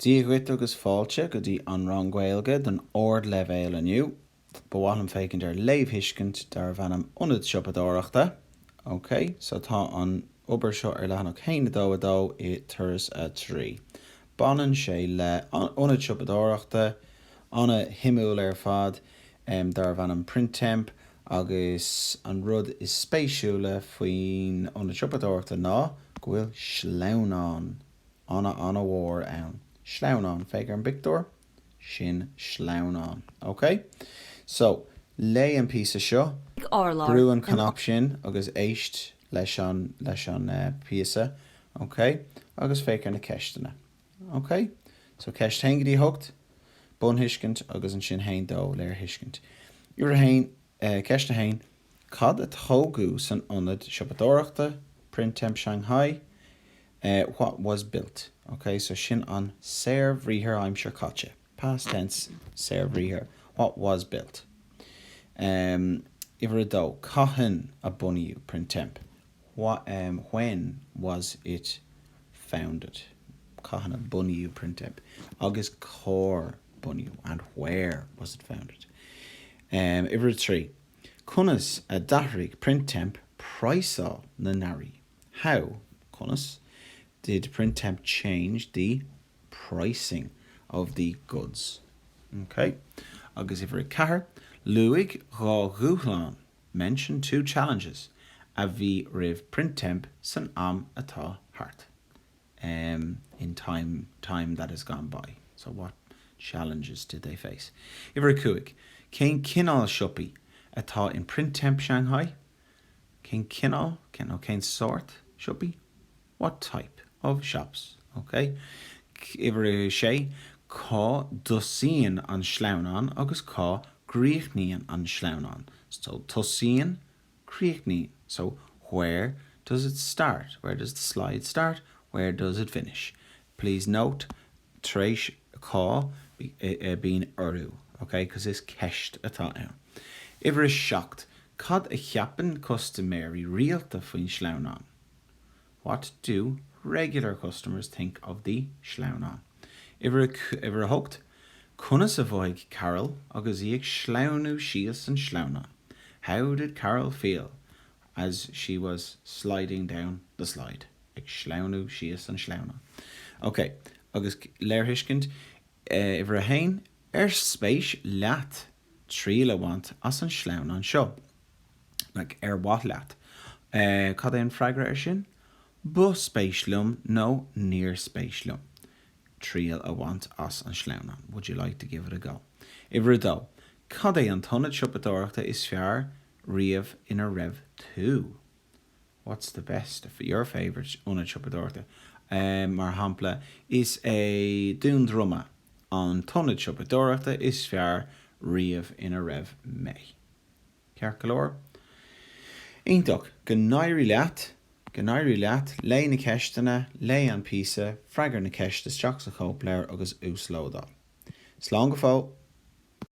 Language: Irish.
Díoghuit agus fáilte go dtí an rang Gaeilge don ardleibhéal aniu, ba bhfuil an fécinn ar leibhuiscint dar bhanam Ionad Siopadóireachta. Ok, so tá an obair seo ar lehanach chéine dó a dó I turas a trí. Banan sé le Ionad Siopadóireachta, anna himúil ar fad dar bhanam printemp agus an rud is spéisiúla faoin Ionad Siopadóireachta ná go bhfuil sleamhnán anna mhór ann. Sleamhnán, féidir an Victor, sin sleamhnán. Ok? So, lei an písa seo, brú an canop sin agus éist leis an písa, ok? Agus féidir na ceistena. Ok? So, ceist hain gotí thucht, bun hiiscint agus an sin hain dó léir hiiscint. Iar hain, ceist na hain, cad a tógú san Ionad Siopadóireachta, printemp Shanghai, what was built. Okay, so sin an serve rihir I'm sure catcha. Past tense, serve rihir. What was built. Iver do, cahan a buniu printemp. What, when was it founded? Cahan a buniu printemp. Agus cor buniu, and where was it founded? Iver 3. Cunas a dahrig printemp priceall na nari. How, cunas, did printemp change the pricing of the goods? Okay. Agus iver cahar, Luig Rá Gúchlan mentioned 2 challenges a bhí riv printemp san am atá hart. In time that has gone by. So what challenges did they face? Iver cuig, cén cinál siopi atá in printemp Shanghai? Cén cinál, cén sort siopi? What type of shops? Okay. Iver sé, cá dosíon an sleamhnán agus cá gríochnaíonn an sleamhnán. So tosíon, gríochnaíonn. So where does it start? Where does the slide start? Where does it finish? Please note, tréis cá being urú. Okay, because it's ceist atá ann. Iver is shocked, cad a cheapan customary rialta faoin sleamhnán? What do regular customers think of the sleamhnán? Iver hooked, cunas a bhoig Carol agus íag sleamhnú síos an sleamhnán. How did Carol feel as she was sliding down the slide? Ag sleamhnú síos an sleamhnán. Okay, agus léir hiiscint, iver a hain, spéis leat tríle want as an sleamhnán seo. Like what leat? Cad é an freagra sin? Bu spéisilumm nó níor spéisilumm. Tríal a want as an sleamhnán. Would you like to give it a go? Iver dó, cad é an Ionad Siopadóireachta is fear riamh ina raibh 2? What's the best for your favourite Ionad Siopadóireachta? Mar hampla is a dún druma. An Ionad Siopadóireachta is fear riamh ina raibh mé. Cearcolóir? Ionach, gnáirí leat, lei na ceistena, lei an písa, freagar na ceistas teach sa chóp léir agus ús lódá. Slán go fóg.